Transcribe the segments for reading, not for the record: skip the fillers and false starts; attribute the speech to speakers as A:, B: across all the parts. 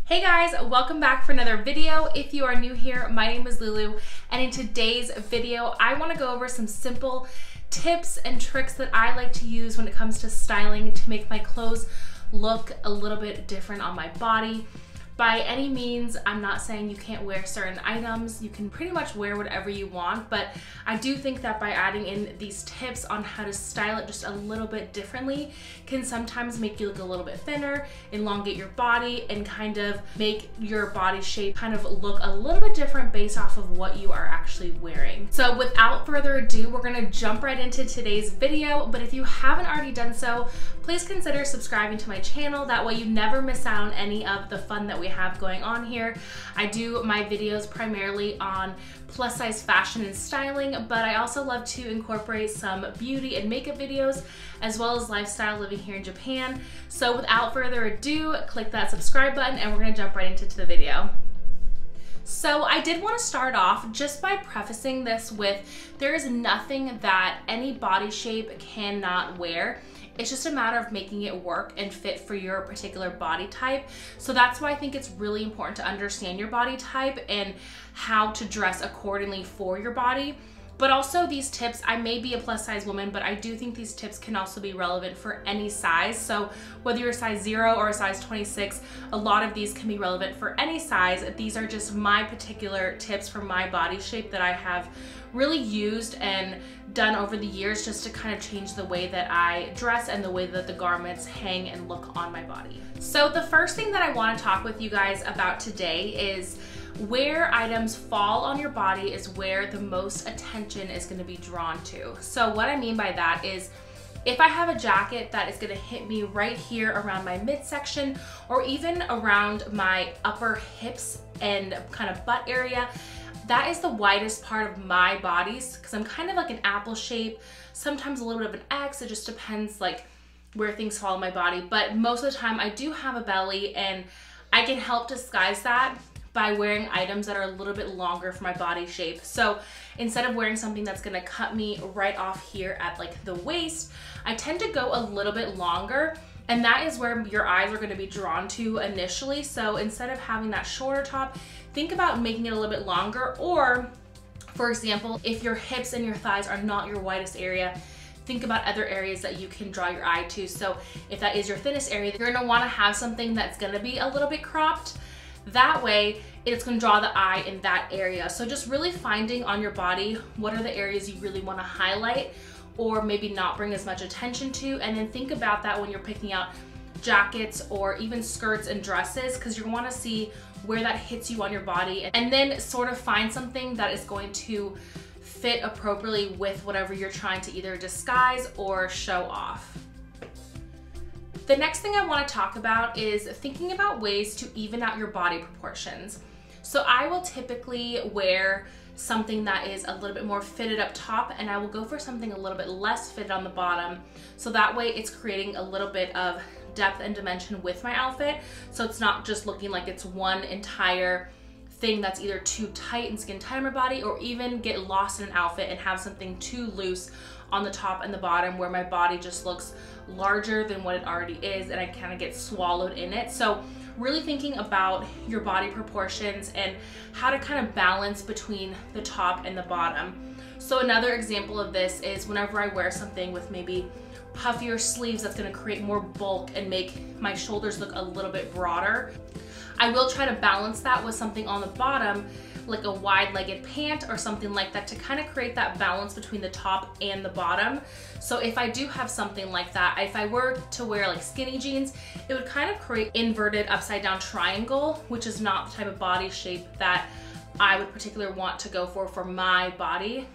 A: Hey guys, welcome back for another video. If you are new here, my name is Lulu, and in today's video, I want to go over some simple tips and tricks that I like to use when it comes to styling to make my clothes look a little bit different on my body. By any means, I'm not saying you can't wear certain items. You can pretty much wear whatever you want, but I do think that by adding in these tips on how to style it just a little bit differently can sometimes make you look a little bit thinner, elongate your body, and kind of make your body shape kind of look a little bit different based off of what you are actually wearing. So without further ado, we're gonna jump right into today's video, but if you haven't already done so, please consider subscribing to my channel. That way you never miss out on any of the fun that we have going on here. I do my videos primarily on plus size fashion and styling, but I also love to incorporate some beauty and makeup videos as well as lifestyle living here in Japan. So without further ado, click that subscribe button and we're gonna jump right into the video. So I did want to start off just by prefacing this with there is nothing that any body shape cannot wear. It's just a matter of making it work and fit for your particular body type. So that's why I think it's really important to understand your body type and how to dress accordingly for your body. But also these tips, I may be a plus size woman, but I do think these tips can also be relevant for any size. So whether you're a size 0 or a size 26, a lot of these can be relevant for any size. These are just my particular tips for my body shape that I have really used and done over the years just to kind of change the way that I dress and the way that the garments hang and look on my body. So the first thing that I want to talk with you guys about today is where items fall on your body is where the most attention is going to be drawn to. So what I mean by that is if I have a jacket that is going to hit me right here around my midsection or even around my upper hips and kind of butt area, that is the widest part of my body because I'm kind of like an apple shape, sometimes a little bit of an X. It just depends like where things fall in my body. But most of the time I do have a belly and I can help disguise that by wearing items that are a little bit longer for my body shape. So instead of wearing something that's gonna cut me right off here at like the waist, I tend to go a little bit longer, and that is where your eyes are gonna be drawn to initially. So instead of having that shorter top, think about making it a little bit longer, or for example, if your hips and your thighs are not your widest area, think about other areas that you can draw your eye to. So if that is your thinnest area, you're gonna wanna have something that's gonna be a little bit cropped. That way, it's gonna draw the eye in that area. So just really finding on your body, what are the areas you really wanna highlight or maybe not bring as much attention to, and then think about that when you're picking out jackets or even skirts and dresses, because you're gonna wanna see where that hits you on your body and then sort of find something that is going to fit appropriately with whatever you're trying to either disguise or show off. The next thing I want to talk about is thinking about ways to even out your body proportions. So I will typically wear something that is a little bit more fitted up top, and I will go for something a little bit less fitted on the bottom. So that way it's creating a little bit of depth and dimension with my outfit. So it's not just looking like it's one entire thing that's either too tight and skin tight on my body, or even get lost in an outfit and have something too loose on the top and the bottom where my body just looks larger than what it already is and I kind of get swallowed in it. So really thinking about your body proportions and how to kind of balance between the top and the bottom. So another example of this is whenever I wear something with maybe puffier sleeves that's going to create more bulk and make my shoulders look a little bit broader, I will try to balance that with something on the bottom like a wide-legged pant or something like that to kind of create that balance between the top and the bottom. So if I do have something like that, if I were to wear like skinny jeans, it would kind of create inverted upside down triangle, which is not the type of body shape that I would particularly want to go for my body.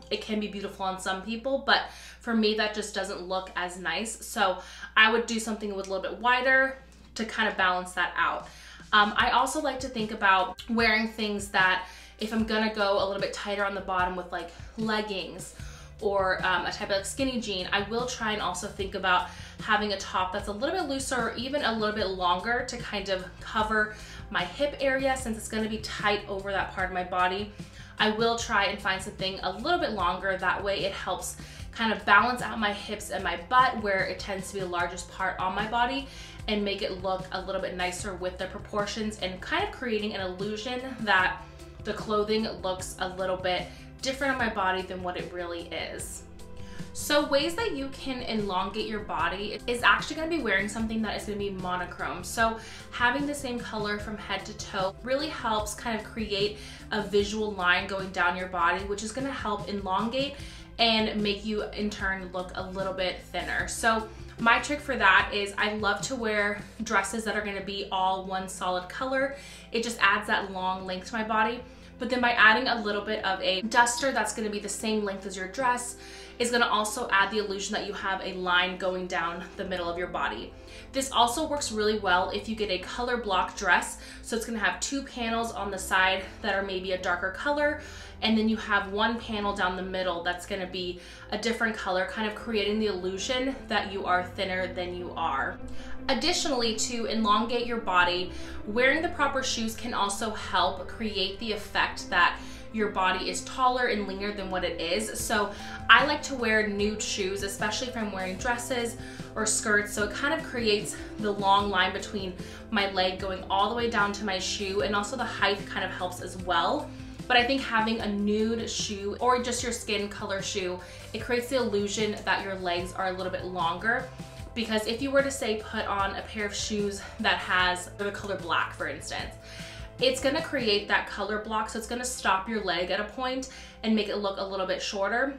A: It can be beautiful on some people, but for me that just doesn't look as nice. So I would do something with a little bit wider to kind of balance that out. I also like to think about wearing things that if I'm gonna go a little bit tighter on the bottom with like leggings or a type of like skinny jean, I will try and also think about having a top that's a little bit looser or even a little bit longer to kind of cover my hip area since it's gonna be tight over that part of my body. I will try and find something a little bit longer, that way it helps kind of balance out my hips and my butt where it tends to be the largest part on my body, and make it look a little bit nicer with the proportions and kind of creating an illusion that the clothing looks a little bit different on my body than what it really is. So ways that you can elongate your body is actually going to be wearing something that is going to be monochrome. So having the same color from head to toe really helps kind of create a visual line going down your body, which is going to help elongate and make you in turn look a little bit thinner. So my trick for that is I love to wear dresses that are going to be all one solid color. It just adds that long length to my body. But then by adding a little bit of a duster that's going to be the same length as your dress is going to also add the illusion that you have a line going down the middle of your body. This also works really well if you get a color block dress. So it's going to have two panels on the side that are maybe a darker color, and then you have one panel down the middle that's going to be a different color, kind of creating the illusion that you are thinner than you are. Additionally, to elongate your body, wearing the proper shoes can also help create the effect that your body is taller and leaner than what it is. So I like to wear nude shoes, especially if I'm wearing dresses or skirts. So it kind of creates the long line between my leg going all the way down to my shoe, and also the height kind of helps as well. But I think having a nude shoe or just your skin color shoe, it creates the illusion that your legs are a little bit longer. Because if you were to say put on a pair of shoes that has the color black, for instance, it's gonna create that color block. So it's gonna stop your leg at a point and make it look a little bit shorter.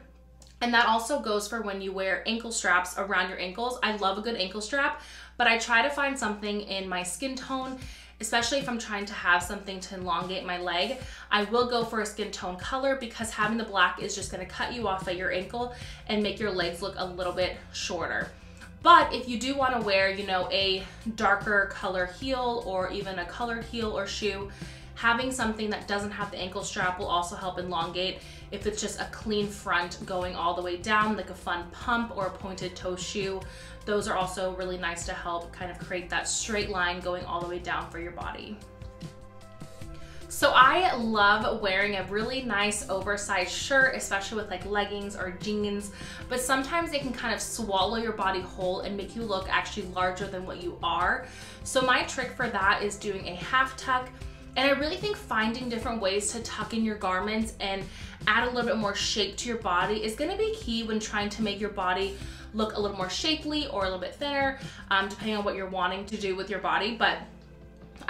A: And that also goes for when you wear ankle straps around your ankles. I love a good ankle strap, but I try to find something in my skin tone, especially if I'm trying to have something to elongate my leg. I will go for a skin tone color because having the black is just gonna cut you off at your ankle and make your legs look a little bit shorter. But if you do want to wear, you know, a darker color heel or even a colored heel or shoe, having something that doesn't have the ankle strap will also help elongate. If it's just a clean front going all the way down, like a fun pump or a pointed toe shoe, those are also really nice to help kind of create that straight line going all the way down for your body. So I love wearing a really nice oversized shirt, especially with like leggings or jeans, but sometimes it can kind of swallow your body whole and make you look actually larger than what you are. So my trick for that is doing a half tuck. And I really think finding different ways to tuck in your garments and add a little bit more shape to your body is gonna be key when trying to make your body look a little more shapely or a little bit thinner, depending on what you're wanting to do with your body. But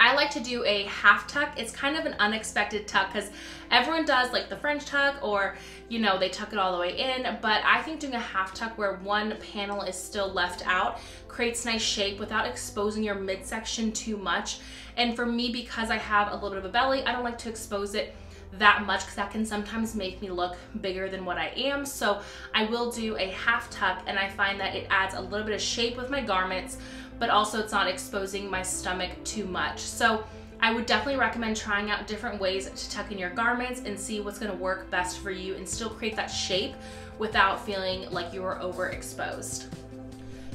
A: I like to do a half tuck. It's kind of an unexpected tuck because everyone does like the French tuck, or you know, they tuck it all the way in, but I think doing a half tuck where one panel is still left out creates nice shape without exposing your midsection too much. And for me, because I have a little bit of a belly, I don't like to expose it that much because that can sometimes make me look bigger than what I am. So I will do a half tuck, and I find that it adds a little bit of shape with my garments, but also it's not exposing my stomach too much. So I would definitely recommend trying out different ways to tuck in your garments and see what's gonna work best for you and still create that shape without feeling like you are overexposed.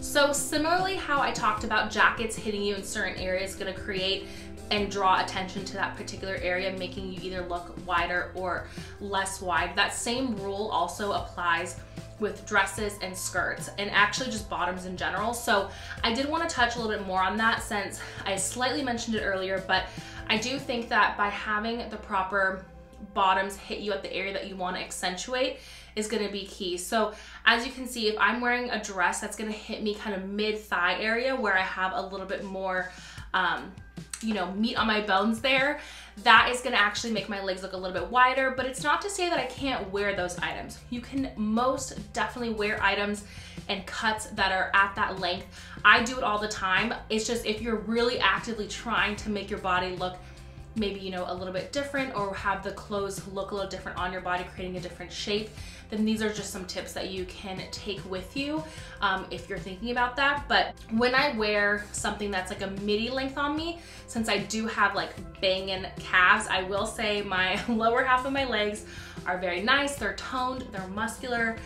A: So similarly, how I talked about jackets hitting you in certain areas is gonna create and draw attention to that particular area, making you either look wider or less wide. That same rule also applies with dresses and skirts, and actually just bottoms in general. So I did want to touch a little bit more on that since I slightly mentioned it earlier, but I do think that by having the proper bottoms hit you at the area that you want to accentuate is going to be key. So as you can see, if I'm wearing a dress that's going to hit me kind of mid-thigh area where I have a little bit more you know, meat on my bones there, that is gonna actually make my legs look a little bit wider. But it's not to say that I can't wear those items. You can most definitely wear items and cuts that are at that length. I do it all the time. It's just if you're really actively trying to make your body look maybe, you know, a little bit different, or have the clothes look a little different on your body, creating a different shape, then these are just some tips that you can take with you if you're thinking about that. But when I wear something that's like a midi length on me, since I do have like banging calves, I will say my lower half of my legs are very nice. They're toned, they're muscular,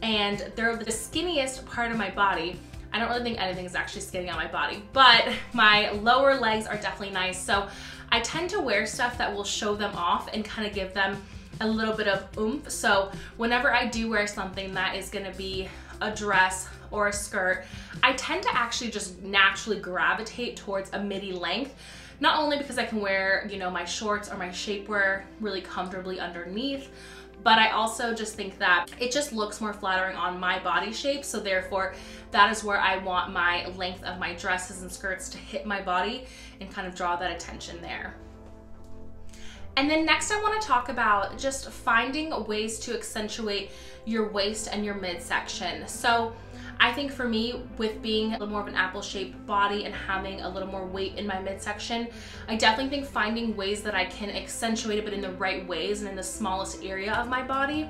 A: and they're the skinniest part of my body. I don't really think anything is actually skinny on my body, but my lower legs are definitely nice. So I tend to wear stuff that will show them off and kind of give them a little bit of oomph. So whenever I do wear something that is gonna be a dress or a skirt, I tend to actually just naturally gravitate towards a midi length. Not only because I can wear, you know, my shorts or my shapewear really comfortably underneath, but I also just think that it just looks more flattering on my body shape. So therefore, that is where I want my length of my dresses and skirts to hit my body and kind of draw that attention there. And then next I want to talk about just finding ways to accentuate your waist and your midsection. So I think for me, with being a little more of an apple-shaped body and having a little more weight in my midsection, I definitely think finding ways that I can accentuate it, but in the right ways and in the smallest area of my body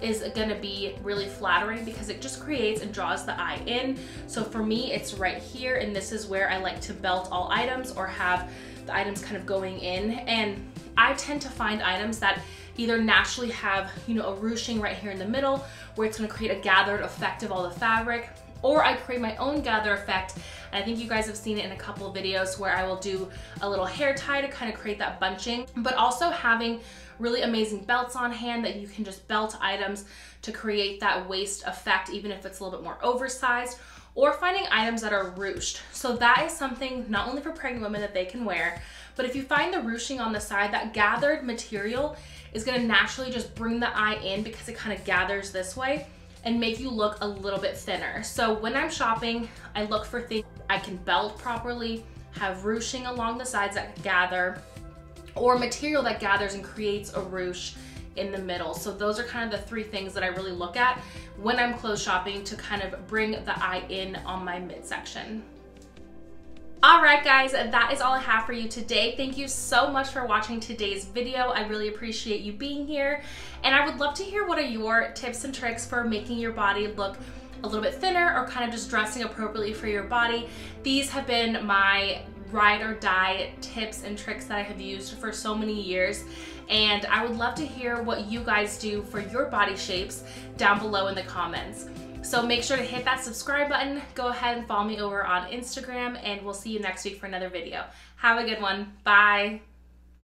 A: is gonna be really flattering because it just creates and draws the eye in. So for me, it's right here, and this is where I like to belt all items or have the items kind of going in. And I tend to find items that either naturally have, you know, a ruching right here in the middle where it's gonna create a gathered effect of all the fabric, or I create my own gather effect. And I think you guys have seen it in a couple of videos where I will do a little hair tie to kind of create that bunching, but also having really amazing belts on hand that you can just belt items to create that waist effect, even if it's a little bit more oversized, or finding items that are ruched. So that is something not only for pregnant women that they can wear, but if you find the ruching on the side, that gathered material is gonna naturally just bring the eye in because it kind of gathers this way and make you look a little bit thinner. So when I'm shopping, I look for things I can belt properly, have ruching along the sides that gather, or material that gathers and creates a ruche in the middle. So those are kind of the three things that I really look at when I'm clothes shopping to kind of bring the eye in on my midsection. All right, guys, that is all I have for you today. Thank you so much for watching today's video. I really appreciate you being here. And I would love to hear what are your tips and tricks for making your body look a little bit thinner or kind of just dressing appropriately for your body. These have been my ride or die tips and tricks that I have used for so many years. And I would love to hear what you guys do for your body shapes down below in the comments. So make sure to hit that subscribe button, go ahead and follow me over on Instagram, and we'll see you next week for another video. Have a good one. Bye.